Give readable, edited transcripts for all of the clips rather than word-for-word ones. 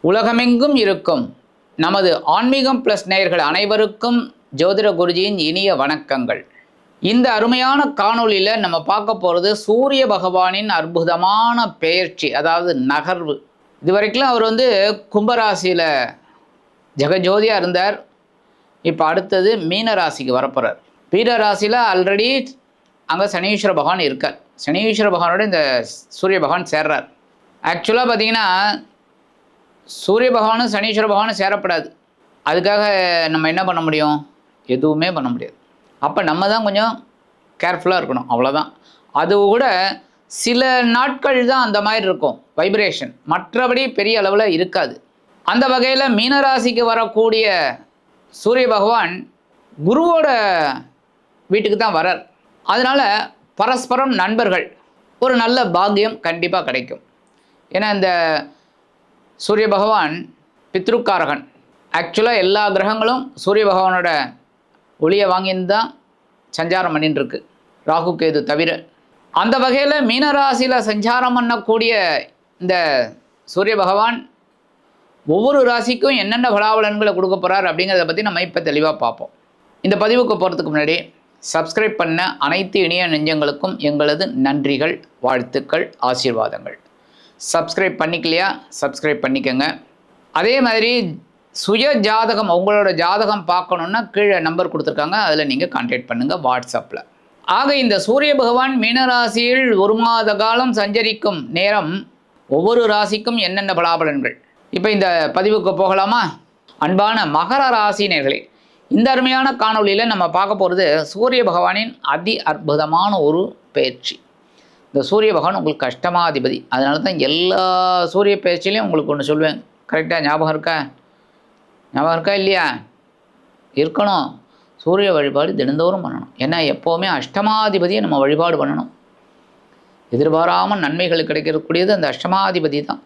உலகமெங்கும் இருக்கும் நமது ஆன்மீகம் ப்ளஸ் நேயர்கள் அனைவருக்கும் ஜோதிட குருஜியின் இனிய வணக்கங்கள். இந்த அருமையான காணொளியில் நம்ம பார்க்க போகிறது சூரிய பகவானின் அற்புதமான பெயர்ச்சி, அதாவது நகர்வு. இதுவரைக்கும் அவர் கும்பராசியில் ஜெகஜோதியாக இருந்தார். இப்போ அடுத்தது மீன ராசிக்கு வரப்போகிறார். மீன ராசியில் ஆல்ரெடி அங்கே சனீஸ்வர பகவான் இருக்கார். சனீஸ்வர பகவானோட இந்த சூரிய பகவான் சேர்றார். ஆக்சுவலாக பார்த்தீங்கன்னா சூரிய பகவானும் சனீஸ்வர பகவானும் சேரப்படாது. அதுக்காக நம்ம என்ன பண்ண முடியும்? எதுவுமே பண்ண முடியாது. அப்போ நம்ம தான் கொஞ்சம் கேர்ஃபுல்லாக இருக்கணும், அவ்வளோதான். அது கூட சில நாட்கள் தான் அந்த மாதிரி இருக்கும் வைப்ரேஷன், மற்றபடி பெரிய அளவில் இருக்காது. அந்த வகையில் மீனராசிக்கு வரக்கூடிய சூரிய பகவான் குருவோட வீட்டுக்கு தான் வரார். அதனால் பரஸ்பரம் நண்பர்கள், ஒரு நல்ல பாக்கியம் கண்டிப்பாக கிடைக்கும். ஏன்னா இந்த சூரிய பகவான் பித்ருக்காரகன். ஆக்சுவலாக எல்லா கிரகங்களும் சூரிய பகவானோட ஒளியை வாங்கின்னு தான் சஞ்சாரம் பண்ணின்னு இருக்கு, ராகு கேது தவிர. அந்த வகையில் மீனராசியில் சஞ்சாரம் பண்ணக்கூடிய இந்த சூரிய பகவான் ஒவ்வொரு ராசிக்கும் என்னென்ன பலாபலன்களை கொடுக்க போகிறார் அப்படிங்கிறத பற்றி நம்ம இப்போ தெளிவாக பார்ப்போம். இந்த பதிவுக்கு போகிறதுக்கு முன்னாடி சப்ஸ்கிரைப் பண்ண அனைத்து இணைய நெஞ்சங்களுக்கும் எங்களது நன்றிகள், வாழ்த்துக்கள், ஆசீர்வாதங்கள். சப்ஸ்கிரைப் பண்ணிக்கலையா? சப்ஸ்கிரைப் பண்ணிக்கோங்க. அதே மாதிரி சுய ஜாதகம், உங்களோட ஜாதகம் பார்க்கணுன்னா கீழே நம்பர் கொடுத்துருக்காங்க, அதில் நீங்கள் கான்டாக்ட் பண்ணுங்கள் வாட்ஸ்அப்பில். ஆக இந்த சூரிய பகவான் மீனராசியில் ஒரு மாத காலம் சஞ்சரிக்கும் நேரம் ஒவ்வொரு ராசிக்கும் என்னென்ன பலாபலன்கள், இப்போ இந்த பதிவுக்கு போகலாமா? அன்பான மகர ராசினர்களே, இந்த அருமையான காணொலியில் நம்ம பார்க்க போகிறது சூரிய பகவானின் அதி அற்புதமான ஒரு பயிற்சி. இந்த சூரிய பகவான் உங்களுக்கு கஷ்டமாதிபதி. அதனால தான் எல்லா சூரிய பயிற்சியிலையும் உங்களுக்கு ஒன்று சொல்லுவேன். கரெக்டாக ஞாபகம் இருக்கா இல்லையா? இருக்கணும். சூரிய வழிபாடு தினந்தோறும் பண்ணணும். ஏன்னா எப்போவுமே அஷ்டமாதிபதியை நம்ம வழிபாடு பண்ணணும். எதிர்பாராமல் நன்மைகள் கிடைக்கக்கூடியது அந்த அஷ்டமாதிபதி தான்.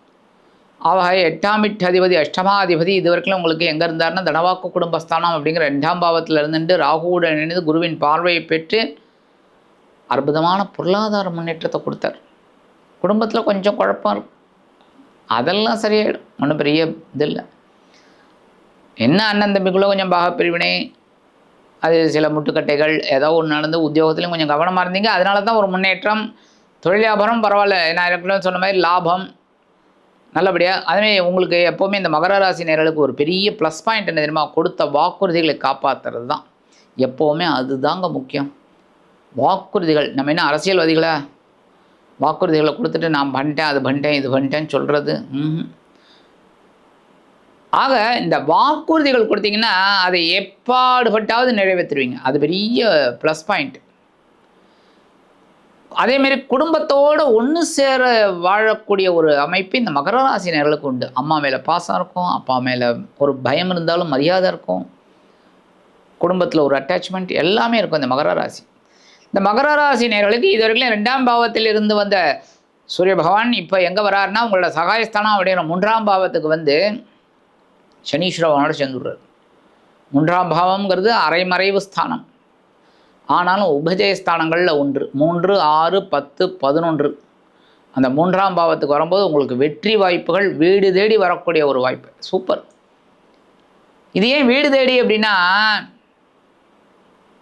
ஆக 8ஆம் அதிபதி அஷ்டமாதிபதி இது வரைக்கும் உங்களுக்கு எங்கே இருந்தார்னா தனவாக்கு குடும்பஸ்தானம் அப்படிங்கிற 2ஆம் பாவத்தில் இருந்துட்டு ராகுவுடன் இணைந்து குருவின் பார்வையை பெற்று அற்புதமான பொருளாதார முன்னேற்றத்தை கொடுத்தார். குடும்பத்தில் கொஞ்சம் குழப்பம் இருக்கும், அதெல்லாம் சரியாயிடும், ஒன்றும் பெரிய இது இல்லை. என்ன அண்ணன் தம்பிக்குள்ளே கொஞ்சம் பாகப்பிரிவினை, அது சில முட்டுக்கட்டைகள் ஏதோ ஒன்று நடந்து, உத்தியோகத்துலையும் கொஞ்சம் கவனமாக இருந்தீங்க. அதனால தான் ஒரு முன்னேற்றம். தொழில் வியாபாரம் பரவாயில்ல, நான் ஏற்கனவே சொன்ன மாதிரி லாபம் நல்லபடியாக. அதுமாதிரி உங்களுக்கு எப்போவுமே இந்த மகர ராசி நேயர்களுக்கு ஒரு பெரிய ப்ளஸ் பாயிண்ட் என்ன தெரியுமா? கொடுத்த வாக்குறுதிகளை காப்பாற்றுறது தான் எப்போவுமே. அதுதாங்க முக்கியம். வாக்குறுதிகள், நம்ம என்ன அரசியல்வாதிகளா? வாக்குறுதிகளை கொடுத்துட்டு நான் பண்ணிட்டேன், அது பண்ணிட்டேன், இது பண்ணிட்டேன்னு சொல்கிறது. ஆக இந்த வாக்குறுதிகள் கொடுத்தீங்கன்னா அதை எப்பாடுபட்டாவது நிறைவேற்றுவீங்க. அது பெரிய ப்ளஸ் பாயிண்ட். அதேமாரி குடும்பத்தோடு ஒன்று சேர வாழக்கூடிய ஒரு அமைப்பு இந்த மகர ராசி நேயர்களுக்கு உண்டு. அம்மா மேலே பாசம் இருக்கும், அப்பா மேலே ஒரு பயம் இருந்தாலும் மரியாதை இருக்கும், குடும்பத்தில் ஒரு அட்டாச்மெண்ட் எல்லாமே இருக்கும் இந்த மகர ராசி. இந்த மகர ராசி நேயர்களுக்கு இதுவரைக்கும் 2ஆம் பாவத்தில் இருந்து வந்த சூரிய பகவான் இப்போ எங்கே வராருன்னா உங்களோட சகாயஸ்தானம் அப்படிங்கிற 3ஆம் பாவத்துக்கு சனீஸ்வர பகவானோட சேர்ந்துடுறாரு. 3ஆம் பாவம்ங்கிறது அரைமறைவு ஸ்தானம், ஆனாலும் உபஜயஸ்தானங்களில் ஒன்று. 3, 6, 10, 11 அந்த 3ஆம் பாவத்துக்கு வரும்போது உங்களுக்கு வெற்றி வாய்ப்புகள் வீடு தேடி வரக்கூடிய ஒரு வாய்ப்பு. சூப்பர். இது ஏன் வீடு தேடி அப்படின்னா,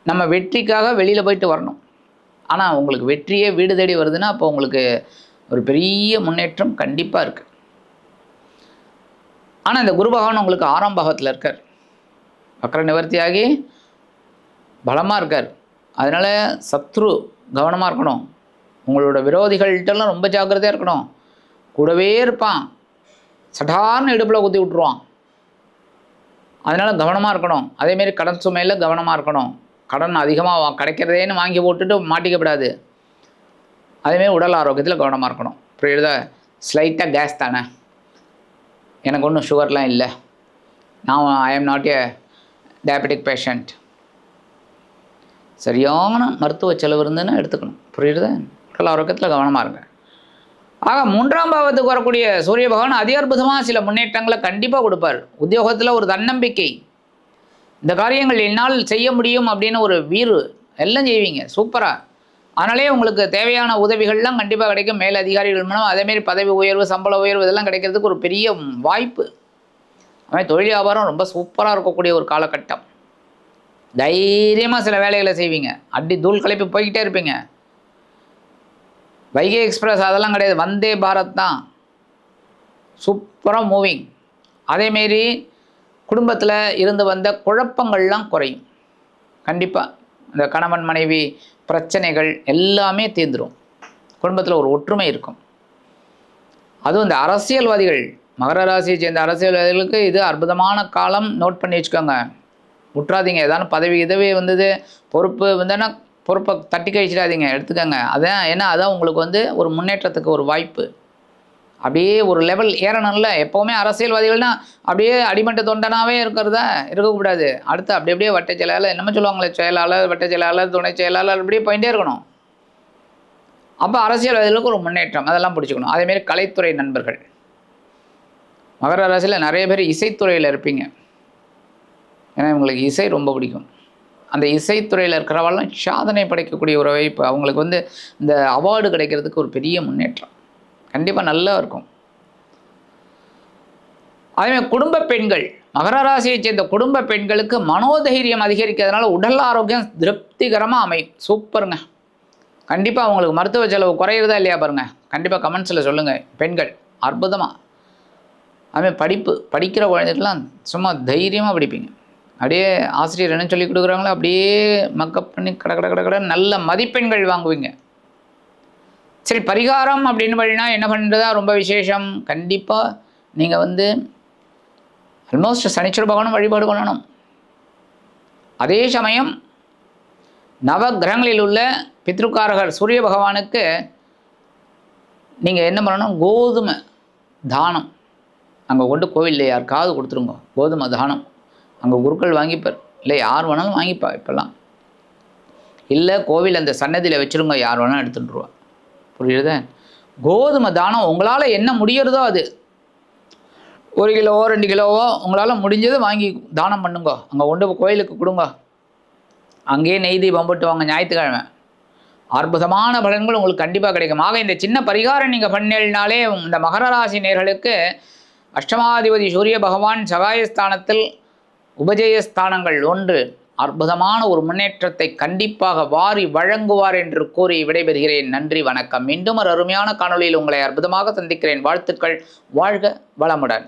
நம்ம வெற்றிக்காக வெளியில் போயிட்டு வரணும். ஆனால் உங்களுக்கு வெற்றியே வீடு தேடி வருதுன்னா அப்போ உங்களுக்கு ஒரு பெரிய முன்னேற்றம் கண்டிப்பாக இருக்குது. ஆனால் இந்த குரு பகவான் உங்களுக்கு 6ஆம் பாவத்தில் இருக்கார், வக்ர நிவர்த்தியாகி பலமாக இருக்கார். அதனால் சத்ரு கவனமாக இருக்கணும். உங்களோட விரோதிகள்கிட்டலாம் ரொம்ப ஜாக்கிரதையாக இருக்கணும். கூடவே இருப்பான், சடார்னு இடுப்பில் குத்தி விட்ருவான். அதனால் கவனமாக இருக்கணும். அதேமாரி கடன் சுமையில் கவனமாக இருக்கணும். கடன் அதிகமாக கிடைக்கிறதேன்னு வாங்கி போட்டுட்டு மாட்டிக்கப்படாது. அதேமாரி உடல் ஆரோக்கியத்தில் கவனமாக இருக்கணும். புரியுதா? ஸ்லைட்டாக கேஸ் தானே, எனக்கு ஒன்றும் சுகர்லாம் இல்லை, நான் I am not a diabetic patient, சரியான மருத்துவ செலவு இருந்துன்னு எடுத்துக்கணும். புரியுதா? உடல் ஆரோக்கியத்தில் கவனமாக இருங்க. ஆக 3ஆம் பாவத்துக்கு வரக்கூடிய சூரிய பகவான் அதி அற்புதமாக சில முன்னேற்றங்களை கண்டிப்பாக கொடுப்பார். உத்தியோகத்தில் ஒரு தன்னம்பிக்கை, இந்த காரியங்கள் என்னால் செய்ய முடியும் அப்படின்னு ஒரு வீறு, எல்லாம் செய்வீங்க சூப்பராக. அதனாலே உங்களுக்கு தேவையான உதவிகள்லாம் கண்டிப்பாக கிடைக்கும். மேல் அதிகாரிகள் மூலம் அதேமாரி பதவி உயர்வு, சம்பள உயர்வு இதெல்லாம் கிடைக்கிறதுக்கு ஒரு பெரிய வாய்ப்பு அதுமாதிரி தொழில் வியாபாரம் ரொம்ப சூப்பராக இருக்கக்கூடிய ஒரு காலகட்டம். தைரியமாக சில வேலைகளை செய்வீங்க. அடி தூள் கிளப்பி போய்கிட்டே இருப்பீங்க. வைகை எக்ஸ்பிரஸ் அதெல்லாம் கிடையாது, வந்தே பாரத் தான். சூப்பராக மூவிங். அதேமாரி குடும்பத்தில் இருந்து வந்த குழப்பங்கள்லாம் குறையும். கண்டிப்பாக இந்த கணவன் மனைவி பிரச்சனைகள் எல்லாமே தீர்ந்துடும். குடும்பத்தில் ஒரு ஒற்றுமை இருக்கும். அதுவும் இந்த அரசியல்வாதிகள், மகர ராசியை சேர்ந்த அரசியல்வாதிகளுக்கு இது அற்புதமான காலம். நோட் பண்ணி வச்சுக்கோங்க, விட்றாதீங்க. ஏதாவது பதவி வந்தது, பொறுப்பு வந்தேன்னா பொறுப்பை தட்டி கழிச்சிடாதீங்க, எடுத்துக்கோங்க. அதான் ஏன்னா அதான் உங்களுக்கு ஒரு முன்னேற்றத்துக்கு ஒரு வாய்ப்பு. அப்படியே ஒரு லெவல் ஏறணும்ல. எப்போவுமே அரசியல்வாதிகள்னால் அப்படியே அடிமட்ட தொண்டனாகவே இருக்கக்கூடாது. அடுத்து அப்படியே வட்ட செயலாளர், என்னமோ சொல்லுவாங்களே, செயலாளர், வட்ட செயலாளர், துணை செயலாளர், அப்படியே போயிட்டே இருக்கணும். அப்போ அரசியல்வாதிகளுக்கு ஒரு முன்னேற்றம், அதெல்லாம் பிடிச்சிக்கணும். அதேமாரி கலைத்துறை நண்பர்கள், மகர ராசியில் நிறைய பேர் இசைத்துறையில் இருப்பீங்க. ஏன்னா இவங்களுக்கு இசை ரொம்ப பிடிக்கும். அந்த இசைத்துறையில் இருக்கிறவெல்லாம் சாதனை படைக்கக்கூடிய ஒரு வாய்ப்பு. அவங்களுக்கு இந்த அவார்டு கிடைக்கிறதுக்கு ஒரு பெரிய முன்னேற்றம் கண்டிப்பாக நல்லா இருக்கும். அதேமாதிரி குடும்ப பெண்கள், மகர ராசியை சேர்ந்த குடும்ப பெண்களுக்கு மனோதைரியம் அதிகரிக்கிறதுனால உடல் ஆரோக்கியம் திருப்திகரமாக அமையும். சூப்பருங்க. கண்டிப்பாக அவங்களுக்கு மருத்துவ செலவு குறையிறதா இல்லையா பாருங்கள், கண்டிப்பாக கமெண்ட்ஸில் சொல்லுங்கள். பெண்கள் அற்புதமாக. அதுமாதிரி படிக்கிற குழந்தைகள்லாம் சும்மா தைரியமாக படிப்பீங்க. அப்படியே ஆசிரியர் என்ன சொல்லி கொடுக்குறாங்களோ அப்படியே மக்கப் பண்ணி கட நல்ல மதிப்பெண்கள் வாங்குவீங்க. சரி, பரிகாரம் அப்படின்னு பண்ணினா என்ன பண்ணுறதா ரொம்ப விசேஷம். கண்டிப்பாக நீங்கள் ஆல்மோஸ்ட் சனீஸ்வர பகவானும் வழிபாடு பண்ணணும். அதே சமயம் நவகிரகங்களில் உள்ள பித்ருக்காரகர் சூரிய பகவானுக்கு நீங்கள் என்ன பண்ணணும், கோதுமை தானம் அங்கே கொண்டு கோவிலில் யாருக்காவது கொடுத்துருங்க. கோதுமை தானம் அங்கே குருக்கள் வாங்கிப்பார், இல்லை யார் வேணாலும் வாங்கிப்பா இப்போல்லாம். இல்லை கோவில் அந்த சன்னதியில் வச்சுருங்க, யார் வேணாலும் எடுத்துட்டுருவா. புரியுறதா? கோதுமை தானம் உங்களால் என்ன முடியறதோ அது 1 கிலோவோ 2 கிலோவோ உங்களால் முடிஞ்சது வாங்கி தானம் பண்ணுங்க. அங்கே கொண்டு கோயிலுக்கு கொடுங்க. அங்கேயே நெய் தீபம் போட்டு வாங்க ஞாயிற்றுக்கிழமை. அற்புதமான பலன்கள் உங்களுக்கு கண்டிப்பாக கிடைக்கும். ஆக இந்த சின்ன பரிகாரம் நீங்கள் பண்ணினாலே இந்த மகர ராசி நேயர்களுக்கு அஷ்டமாதிபதி சூரிய பகவான் சகாயஸ்தானத்தில் உபஜயஸ்தானங்கள் 1 அற்புதமான ஒரு முன்னேற்றத்தை கண்டிப்பாக வாரி வழங்குவார் என்று கூறி விடைபெறுகிறேன். நன்றி, வணக்கம். மீண்டும் ஒரு அருமையான காணொளியில் உங்களை அற்புதமாக சந்திக்கிறேன். வாழ்த்துக்கள். வாழ்க வளமுடன்.